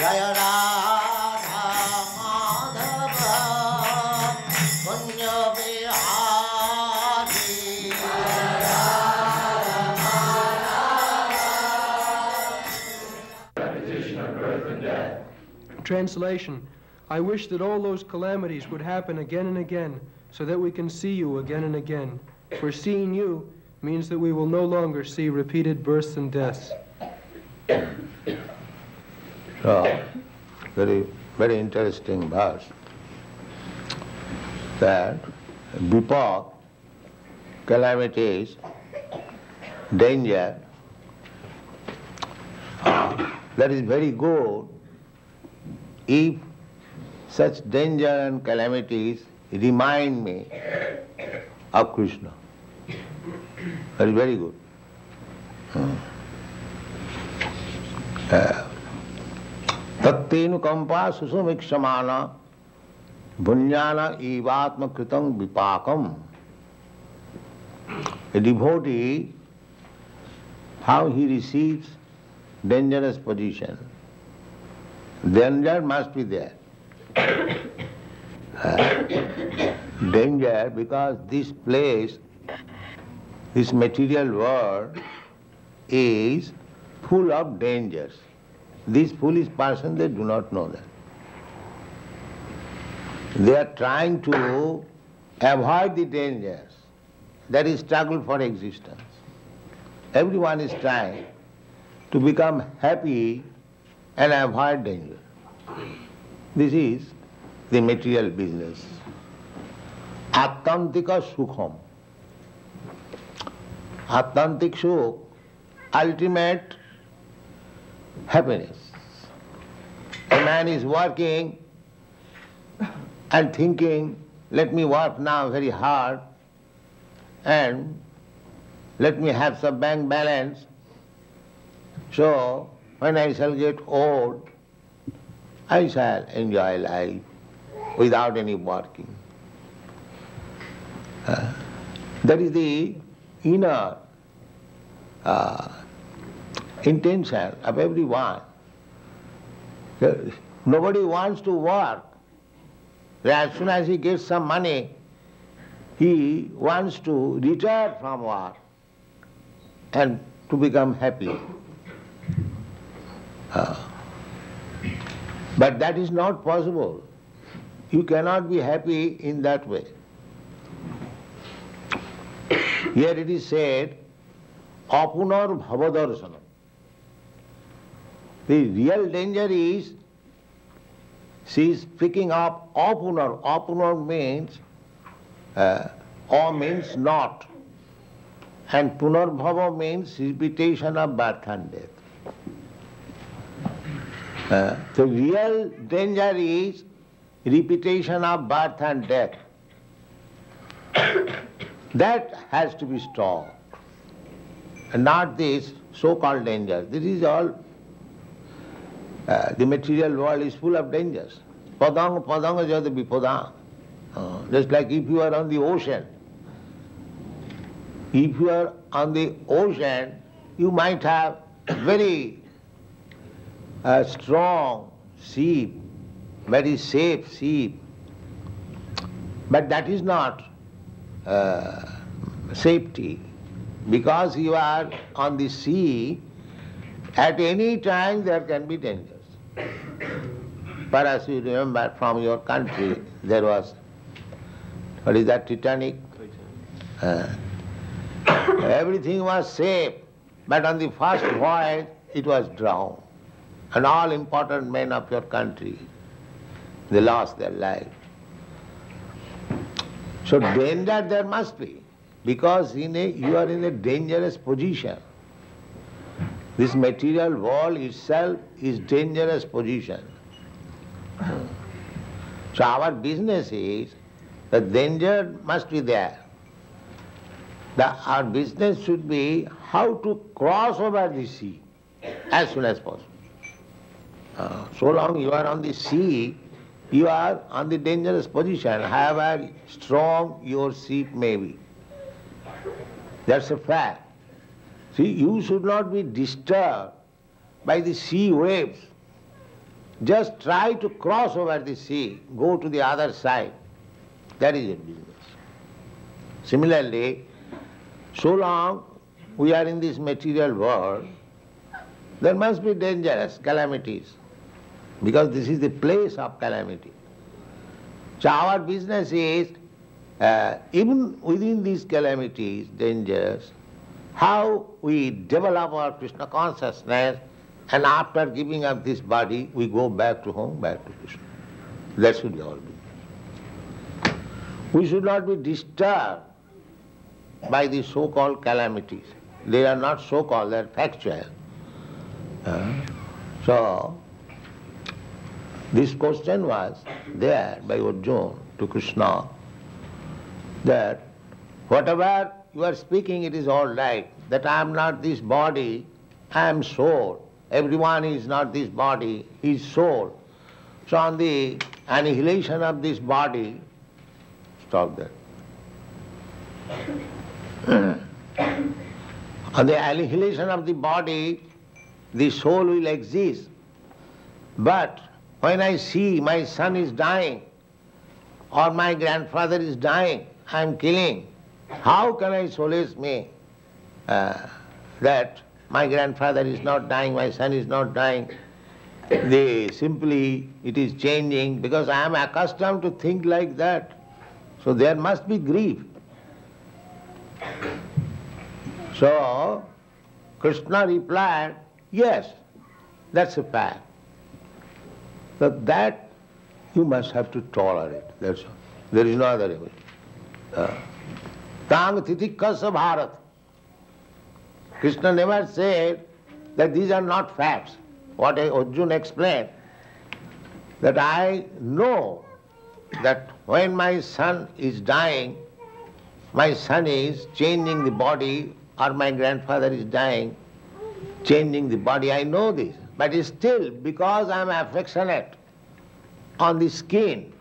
Jaya Radha Madhava Kunja Bihari. Translation: I wish that all those calamities would happen again and again, so that we can see you again and again. For seeing you means that we will no longer see repeated births and deaths. So, very interesting verse. That before calamities, danger, that is very good if such danger and calamities remind me of Krishna. That is very good. Tattenu kampa susumiksamana bunyana ivatma kritam vipakam. A devotee, how he receives dangerous position. Danger must be there. Danger because this place, this material world is full of dangers. These foolish persons, they do not know that. They are trying to avoid the dangers. That is struggle for existence. Everyone is trying to become happy and avoid danger. This is the material business. Attantika sukham. Attantik sukh, ultimate happiness. A man is working and thinking, let me work now very hard and let me have some bank balance, so when I shall get old, I shall enjoy life without any working. That is the inner intention of everyone. Nobody wants to work. As soon as he gets some money, he wants to retire from work and to become happy. But that is not possible. You cannot be happy in that way. Here it is said, apunar bhavadarsanam. The real danger is, she is picking up apunar. Apunar means, a means not. And punarbhava means repetition of birth and death. The real danger is repetition of birth and death. That has to be stopped. And not this so-called danger. This is all, the material world is full of dangers. Padang padang jada vipadang. Just like if you are on the ocean. If you are on the ocean, you might have very strong ship, very safe ship. But that is not safety. Because you are on the sea, at any time there can be dangers. Perhaps you remember from your country, there was, what is that, Titanic? Everything was safe, but on the first voyage it was drowned. And all important men of your country, they lost their life. So danger there must be, because you are in a dangerous position. This material world itself is dangerous position. So our business is, the danger must be there. Our business should be how to cross over the sea as soon as possible. So long you are on the sea, you are on the dangerous position, however strong your ship may be. That's a fact. See, you should not be disturbed by the sea waves. just try to cross over the sea, go to the other side. That is a business. Similarly, so long we are in this material world, there must be dangerous calamities, because this is the place of calamity. So our business is, even within these calamities, dangers, how we develop our Krishna consciousness, and after giving up this body, we go back to home, back to Krishna. That should be our business. We should not be disturbed by the so-called calamities. They are not so-called, they are factual. So, this question was there by Arjuna to Krishna, that whatever you are speaking, it is all right, that I am not this body, I am soul. Everyone is not this body, he is soul. So on the annihilation of this body, stop there. On the annihilation of the body, the soul will exist. But when I see my son is dying, or my grandfather is dying, I am killing, how can I solace me that my grandfather is not dying, my son is not dying? Simply it is changing, because I am accustomed to think like that. So there must be grief. So Krishna replied, yes, that's a fact. So that you must have to tolerate. That's all. There is no other way. Tang titikasa bharat. Krishna never said that these are not facts. What Arjuna explained, that I know that when my son is dying, my son is changing the body, or my grandfather is dying, changing the body. I know this. But still, because I am affectionate on the skin,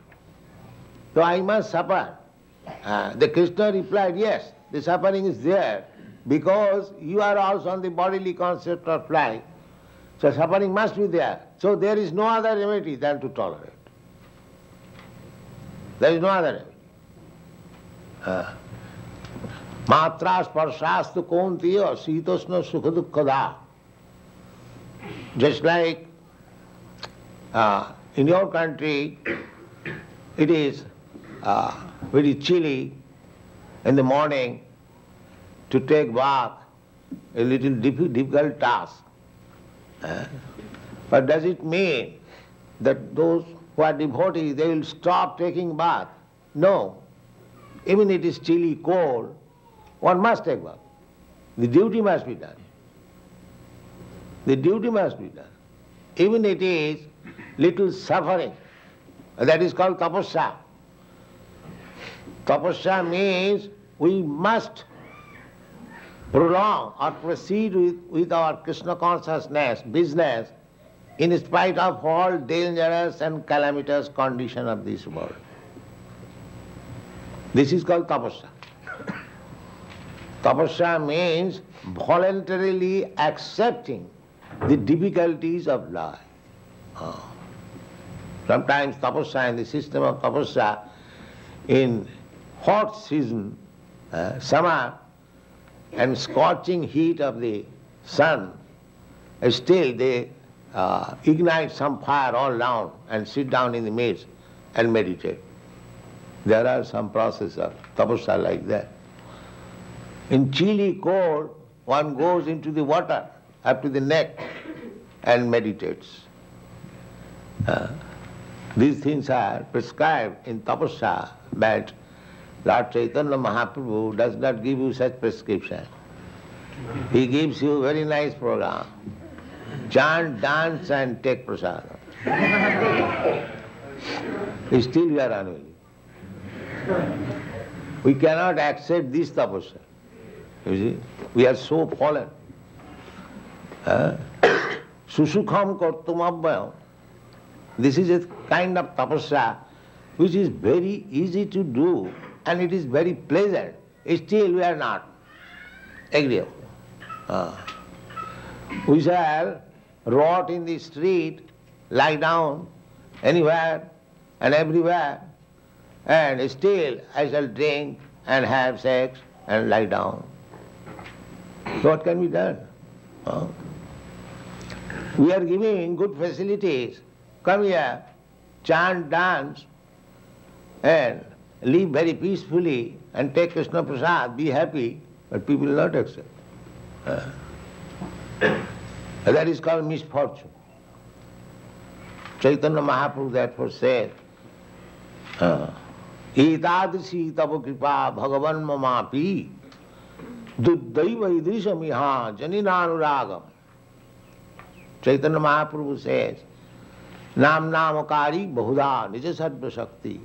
so I must suffer. The Krishna replied, yes, the suffering is there, because you are also on the bodily concept of life. So suffering must be there. So there is no other remedy than to tolerate. There is no other remedy. Matra sparshastu kontiya sitosna sukha dukkhada. Just like in your country, it is very chilly in the morning to take bath, a little difficult task. But does it mean that those who are devotees, they will stop taking bath? No. Even it is chilly, cold, one must take bath. The duty must be done. The duty must be done. Even it is little suffering. That is called tapasya. Tapasya means we must prolong or proceed with our Krishna consciousness, business, in spite of all dangerous and calamitous condition of this world. This is called tapasya. Tapasya means voluntarily accepting the difficulties of life. Sometimes tapasya, in the system of tapasya, in hot season, summer, and scorching heat of the sun, still they ignite some fire all round and sit down in the midst and meditate. There are some processes of tapasya like that. In chilly cold, one goes into the water up to the neck and meditates. These things are prescribed in tapasya, but Lord Chaitanya Mahaprabhu does not give you such prescription. He gives you a very nice program. Chant, dance and take prasadam. Still we are unwilling. We cannot accept this tapasya. You see, we are so fallen. Susukham kartum abhyam. This is a kind of tapasya which is very easy to do and it is very pleasant. Still we are not agreeable. We shall rot in the street lie down anywhere and everywhere, and still I shall drink and have sex and lie down. What can be done? Huh? We are giving good facilities. Come here, chant, dance, and live very peacefully and take Krishna Prasad, be happy, but people will not accept. That is called misfortune. Chaitanya Mahaprabhu therefore said, Etadrisi tava kripa bhagavan mamapi duddaiva idrisamiha janinanuragam. Chaitanya Mahaprabhu says, Nam namakari bahuda nijasadva shakti.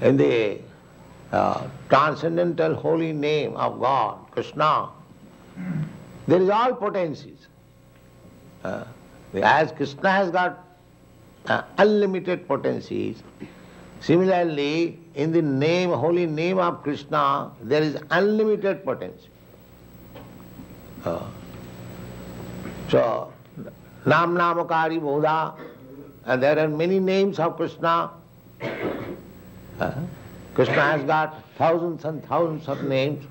In the transcendental holy name of God, Krishna, there is all potencies. As Krishna has got unlimited potencies, similarly, in the name, holy name of Krishna, there is unlimited potency. So, Nam Namakari Bodha, and there are many names of Krishna. Krishna has got thousands and thousands of names.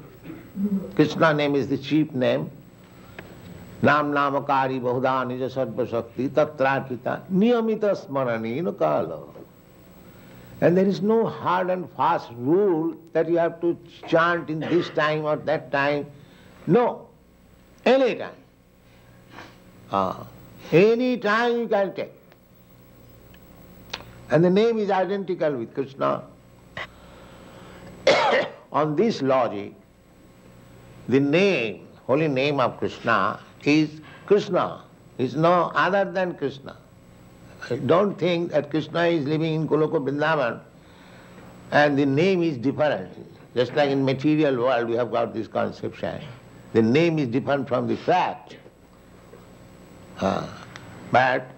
Krishna name is the chief name. Nam Namakari Bahuda Nija Sarva Shakti Tatrapita Niyamita Smarani Kala. And there is no hard and fast rule that you have to chant in this time or that time. No, any time. Any time you can take. And the name is identical with Krishna. On this logic, the name, holy name of Krishna is Krishna, is no other than Krishna. Don't think that Krishna is living in Goloka Vrindavan and the name is different. Just like in material world we have got this conception. The name is different from the fact. But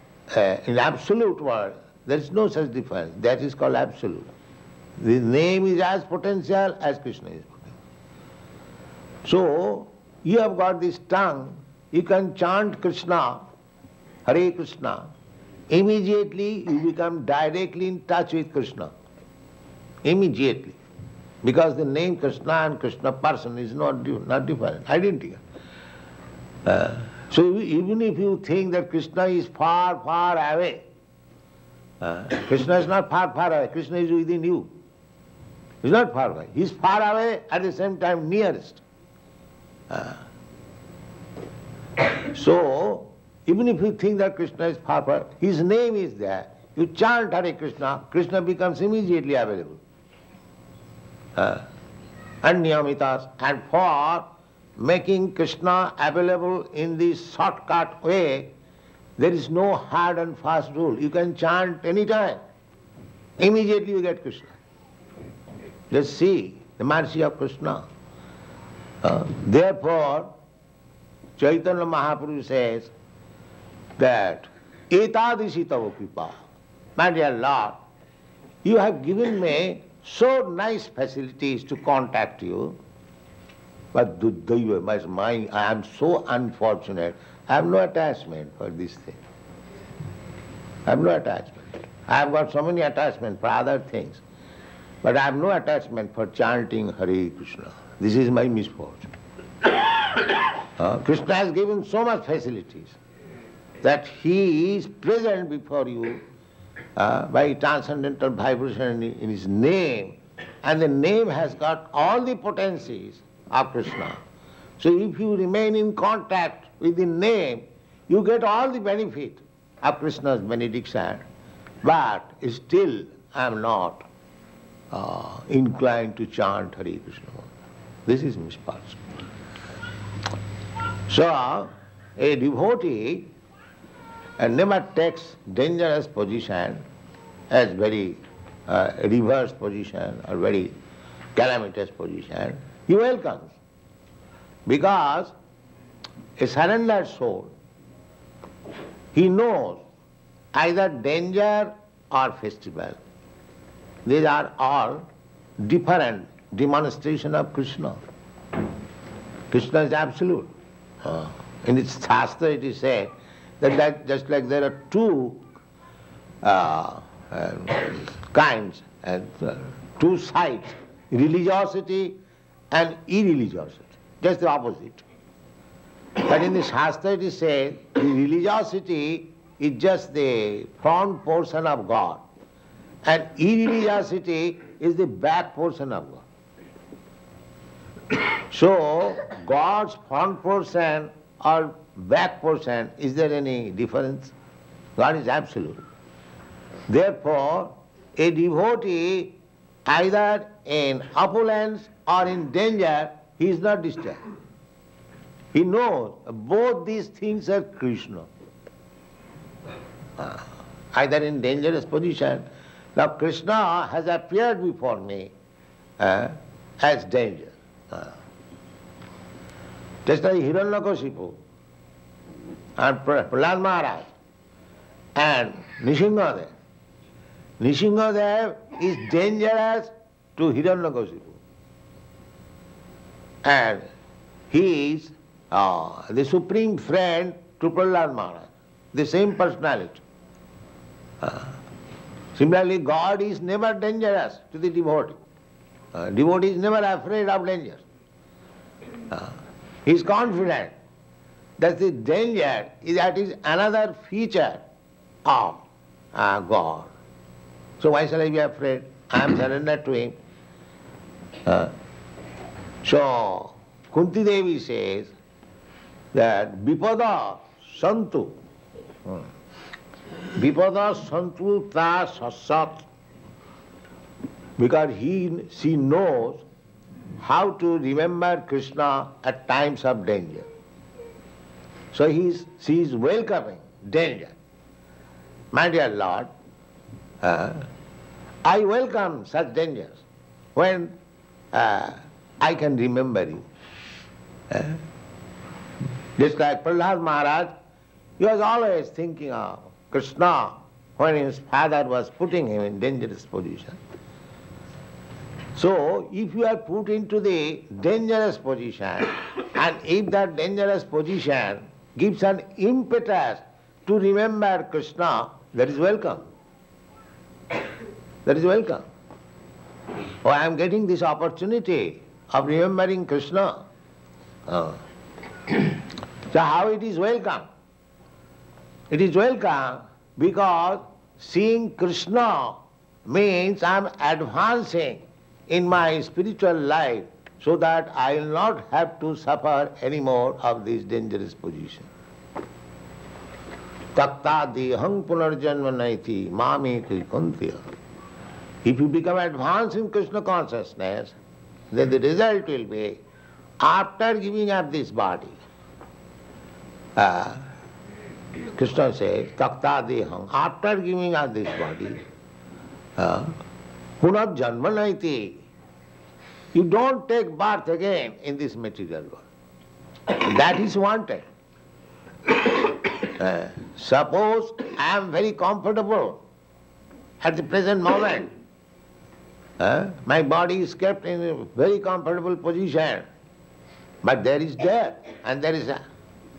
in absolute world, there is no such difference. That is called absolute. The name is as potential as Krishna is potential. So, you have got this tongue, you can chant Krishna, Hare Krishna, immediately you become directly in touch with Krishna. Immediately. Because the name Krishna and Krishna person is not different, identical. So even if you think that Krishna is far, far away, Krishna is not far, far away, Krishna is within you. He is not far away. He is far away, at the same time nearest. So, even if you think that Krishna is far, far, his name is there. You chant Hare Krishna, Krishna becomes immediately available. Anyamitas. And for making Krishna available in this shortcut way, there is no hard and fast rule. You can chant any time. Immediately you get Krishna. Let's see the mercy of Krishna. Therefore, Chaitanya Mahaprabhu says that Etadisi tava kripa. My dear Lord, you have given me so nice facilities to contact you, but I am so unfortunate. I have no attachment for this thing. I have no attachment. I have got so many attachments for other things, but I have no attachment for chanting Hare Krishna. This is my misfortune. Krishna has given so much facilities that he is present before you by transcendental vibration in his name, and the name has got all the potencies of Krishna. So if you remain in contact with the name, you get all the benefit of Krishna's benediction, but still I am not inclined to chant Hare Krishna. This is misfortune. So, a devotee never takes dangerous position as very reverse position or very calamitous position. He welcomes. Because a surrendered soul, he knows either danger or festival. These are all different demonstration of Krishna. Krishna is absolute. In its Shastra it is said, That just like there are two kinds, two sides, religiosity and irreligiosity, just the opposite. But in the Shastra it is said, the religiosity is just the front portion of God, and irreligiosity is the back portion of God. So, God's front portion or back portion, is there any difference? God is absolute. Therefore, a devotee, either in opulence or in danger, he is not disturbed. He knows both these things are Krishna. Either in dangerous position. Now Krishna has appeared before me as danger. Just like Hiranyakashipu and Prahlad Maharaj and Nrsimhadev. Nrsimhadev is dangerous to Hiranyakashipu. And he is the supreme friend to Prahlad Maharaj, the same personality. Similarly, God is never dangerous to the devotee. Devotee is never afraid of danger. He is confident that the danger that is another feature of God. So why shall I be afraid? I am surrendered to Him. So Kunti Devi says that Vipada Santu. Vipada Santu Ta Sassat. Because she knows how to remember Krishna at times of danger. So she is welcoming danger. My dear Lord, I welcome such dangers when I can remember you. Just like Prahlad Maharaj, he was always thinking of Krishna when his father was putting him in dangerous position. So, if you are put into the dangerous position, and if that dangerous position gives an impetus to remember Krishna, that is welcome. That is welcome. Oh, I am getting this opportunity of remembering Krishna. So how it is welcome? It is welcome because seeing Krishna means I am advancing in my spiritual life so that I will not have to suffer any more of this dangerous position. Takta dehang punarjanma naiti mami krikantiya. If you become advanced in Krishna consciousness, then the result will be, after giving up this body, Krishna says, Takta dehang, after giving up this body, punat janma naiti, you don't take birth again in this material world. That is wanted. Suppose I am very comfortable at the present moment. My body is kept in a very comfortable position. But there is death and there is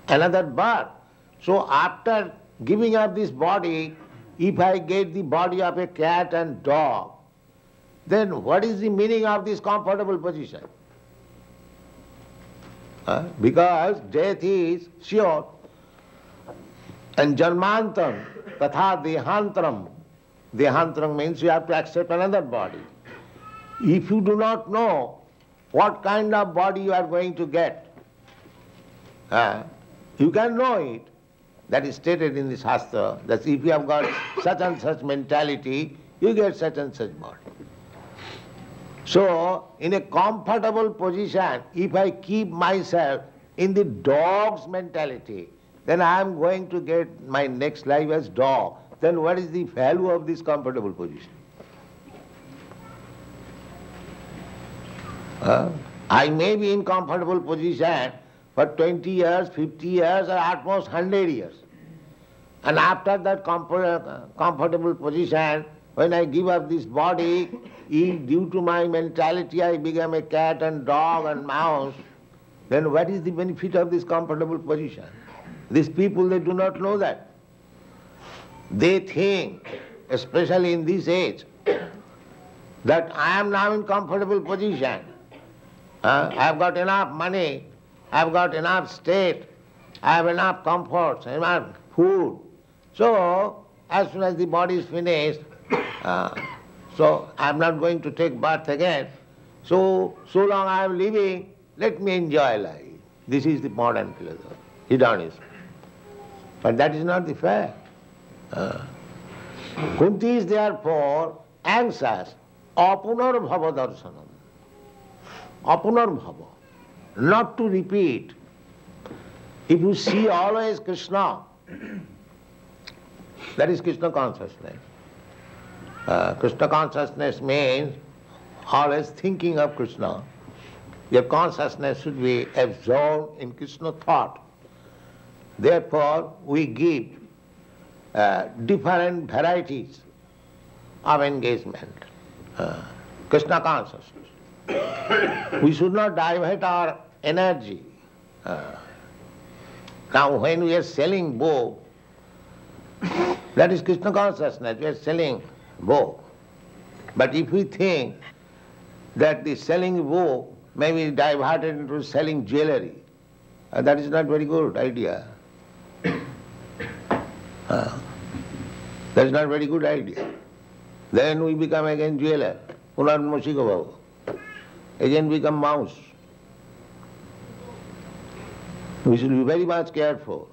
another birth. So after giving up this body, if I get the body of a cat and dog, then what is the meaning of this comfortable position? Because death is sure. And janmantam, tatha dehantaram. Dehantaram means you have to accept another body. If you do not know what kind of body you are going to get, you can know it. That is stated in the Shastra, that if you have got such and such mentality, you get such and such body. So, in a comfortable position, if I keep myself in the dog's mentality, then I am going to get my next life as dog. Then what is the value of this comfortable position? I may be in comfortable position for 20 years, 50 years, or at most 100 years. And after that comfortable position, when I give up this body, if due to my mentality I become a cat and dog and mouse, then what is the benefit of this comfortable position? These people, they do not know that. They think, especially in this age, that I am now in comfortable position. I have got enough money, I have got enough state, I have enough comforts, enough food. So, as soon as the body is finished, so I am not going to take birth again. So long I am living, let me enjoy life. This is the modern philosophy, hedonism. But that is not the fact. Kunti is therefore anxious, apunarbhava darshanam. Apunarbhava, not to repeat. If you see always Krishna, that is Krishna consciousness. Krishna consciousness means always thinking of Krishna. Your consciousness should be absorbed in Krishna thought. Therefore, we give different varieties of engagement. Krishna consciousness. We should not divert our energy. Now, when we are selling bow, that is Krishna consciousness, we are selling bow. But if we think that the selling bow may be diverted into selling jewelry, that is not very good idea. That is not very good idea. Then we become again jeweler, Punarmashika, again become mouse. We should be very much careful.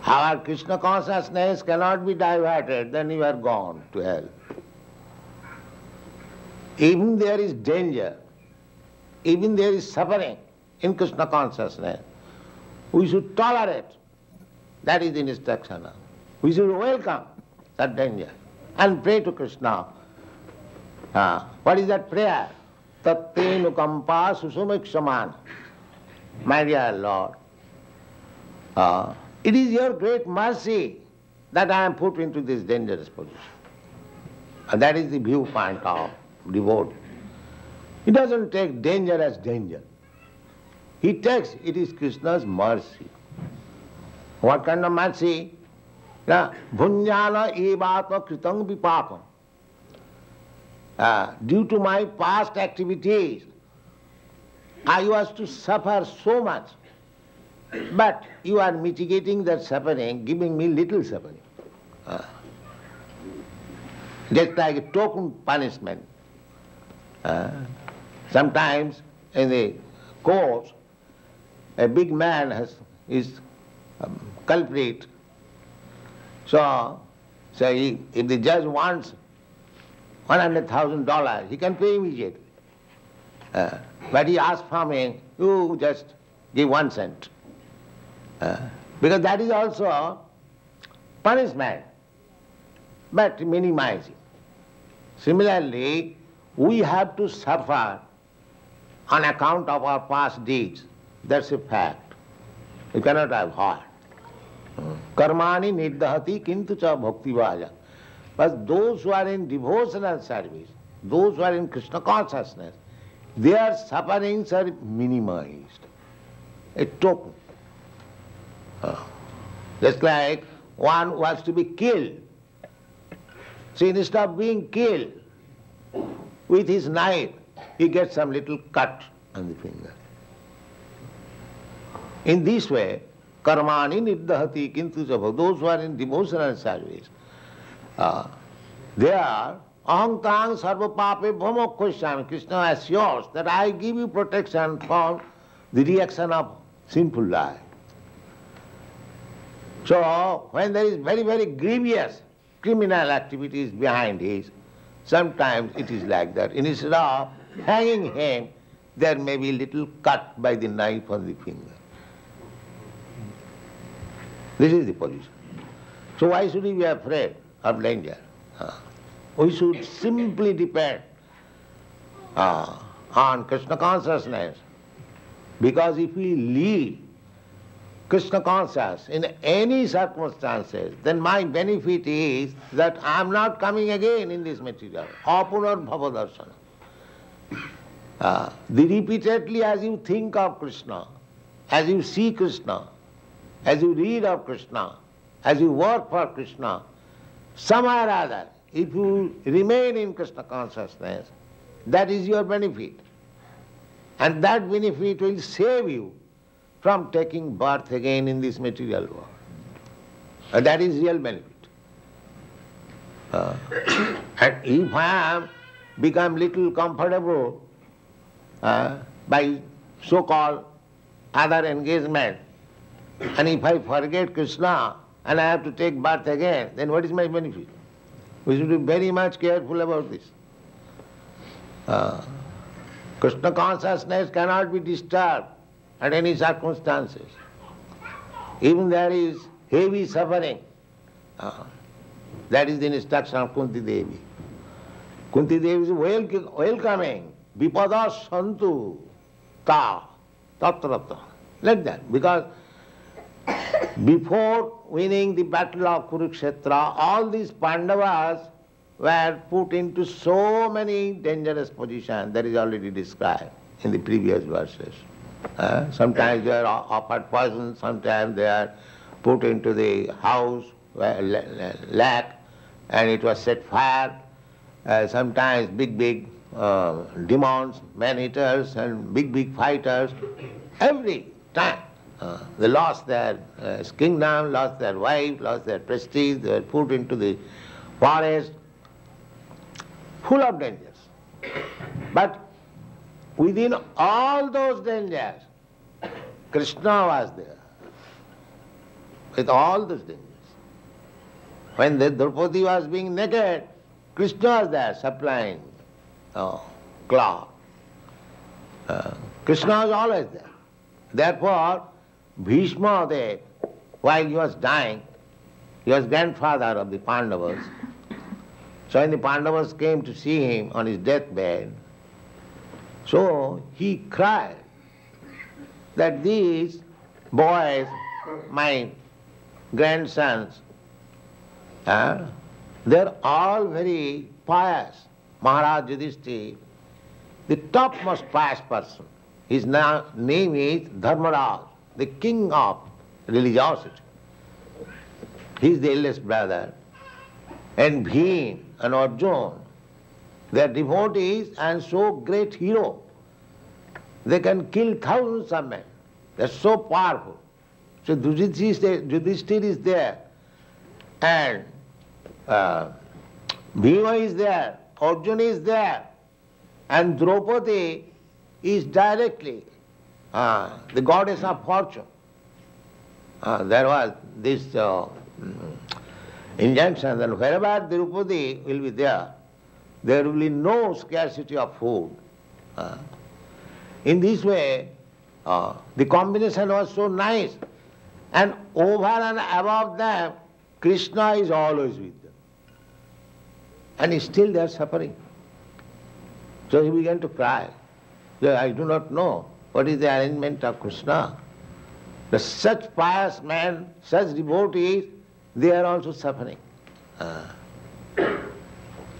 Our Krishna consciousness cannot be diverted, then you are gone to hell. Even there is danger, even there is suffering in Krishna consciousness, we should tolerate. That is the instruction. We should welcome that danger and pray to Krishna. What is that prayer? Tatte nukampa susumikshaman. My dear Lord, it is your great mercy that I am put into this dangerous position. And that is the viewpoint of devotee. He doesn't take danger as danger. He takes it is Krishna's mercy. What kind of mercy? Bhunjana evatma kritang vipapam. Due to my past activities, I was to suffer so much. But you are mitigating that suffering, giving me little suffering. Just like a token punishment. Sometimes in the court, a big man is culprit. So if the judge wants $100,000, he can pay immediately. But he asks from him, you just give 1 cent. Because that is also punishment, but minimizing. Similarly, we have to suffer on account of our past deeds. That's a fact. You cannot avoid. Karmani nirdahati kintu cha bhaktivaja. But those who are in devotional service, those who are in Krishna consciousness, their sufferings are minimized. A token. Just like one was to be killed. So instead of being killed with his knife, he gets some little cut on the finger. In this way, karmani nirdahati kintu sabha, those who are in devotional service, they are ahankang sarva pape bhamokhoshami. Krishna assures that I give you protection from the reaction of sinful life. So, when there is very, very grievous criminal activities behind it, sometimes it is like that. Instead of hanging him, there may be a little cut by the knife on the finger. This is the position. So why should we be afraid of danger? We should simply depend on Krishna consciousness, because if we leave Krishna conscious in any circumstances, then my benefit is that I am not coming again in this material. Apunarbhava darshana. Repeatedly as you think of Krishna, as you see Krishna, as you read of Krishna, as you work for Krishna, somehow or other, if you remain in Krishna consciousness, that is your benefit. And that benefit will save you from taking birth again in this material world. And that is real benefit. And if I am become little comfortable by so-called other engagement, and if I forget Krishna and I have to take birth again, then what is my benefit? We should be very much careful about this. Krishna consciousness cannot be disturbed at any circumstances. Even there is heavy suffering. That is the instruction of Kunti Devi. Kunti Devi is welcoming. Vipadas santu ta tatrata. Like that. Because before winning the battle of Kurukshetra, all these Pandavas were put into so many dangerous positions. That is already described in the previous verses. Sometimes they are offered poison, sometimes they are put into the house, lake, and it was set fire. Sometimes big demons, man-eaters and big fighters. Every time they lost their kingdom, lost their wife, lost their prestige, they were put into the forest, full of dangers. But within all those dangers, Krishna was there. With all those dangers. When the Draupadi was being naked, Krishna was there supplying cloth. Krishna was always there. Therefore, Bhishma, while he was dying, he was grandfather of the Pandavas. So when the Pandavas came to see him on his deathbed, so he cried that these boys, my grandsons, they're all very pious. Maharaj Yudhishthira, the topmost pious person. His name is Dharmaraj, the king of religiosity. He is the eldest brother. And Bhim and Arjuna, they are devotees and so great hero. They can kill thousands of men. They are so powerful. So Yudhishthira is there, and Bhima is there, Arjuna is there, and Draupadi is directly the goddess of fortune. There was this injunction that wherever Draupadi will be there will be no scarcity of food. In this way, the combination was so nice, and over and above them, Krishna is always with them. And still they are suffering. So he began to cry. I do not know what is the arrangement of Krishna. Such pious men, such devotees, they are also suffering.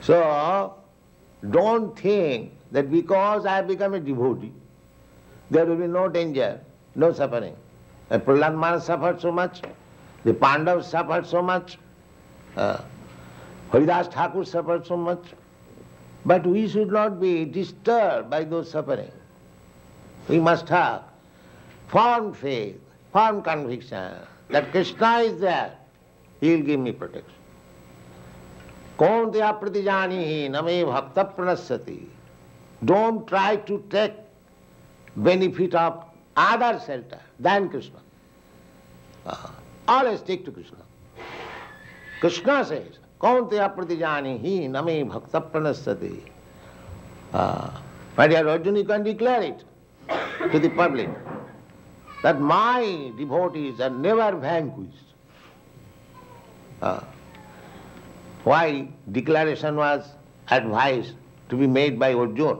So, don't think that because I have become a devotee, there will be no danger, no suffering. And Prahlad Maharaj suffered so much, the Pandavas suffered so much, Haridas Thakur suffered so much. But we should not be disturbed by those suffering. We must have firm faith, firm conviction that Krishna is there. He will give me protection. Kaunteya pratijanihi name bhakta pranasati. Don't try to take benefit of other shelter than Krishna. Always stick to Krishna. Krishna says, Kaunteya pratijanihi name bhakta pranasati. My dear Arjuna, you can declare it to the public that my devotees are never vanquished. Why declaration was advised to be made by Arjuna?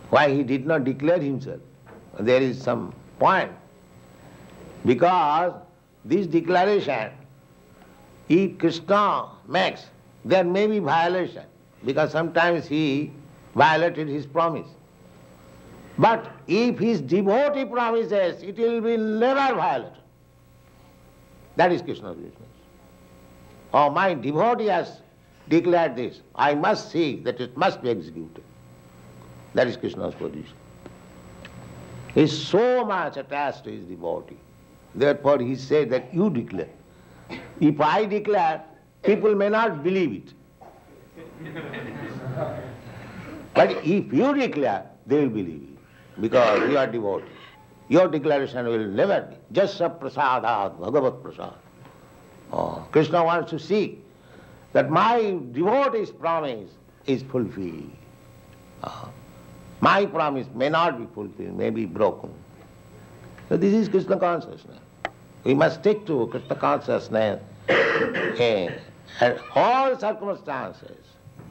Why he did not declare himself? There is some point. Because this declaration, if Krishna makes, there may be violation, because sometimes he violated his promise. But if his devotee promises, it will be never violated. That is Krishna's business. Oh, my devotee has declared this. I must see that it must be executed. That is Krishna's position. He is so much attached to his devotee. Therefore he said that you declare. If I declare, people may not believe it. But if you declare, they will believe it, because you are devotee. Your declaration will never be. Jasya prasadat bhagavat prasad. Oh, Krishna wants to see that my devotee's promise is fulfilled. My promise may not be fulfilled, may be broken. So this is Krishna consciousness. We must stick to Krishna consciousness at all circumstances,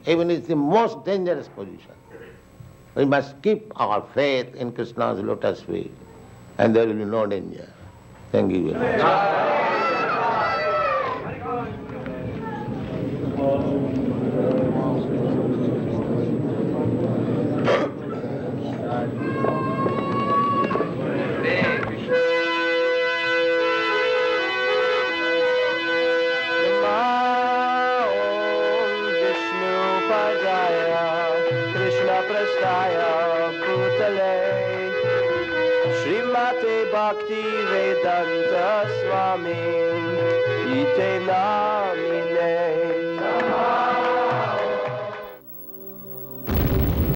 even in the most dangerous position. We must keep our faith in Krishna's lotus feet, and there will be no danger. Thank you very much. Bhaktivedanta Swami Ite Nami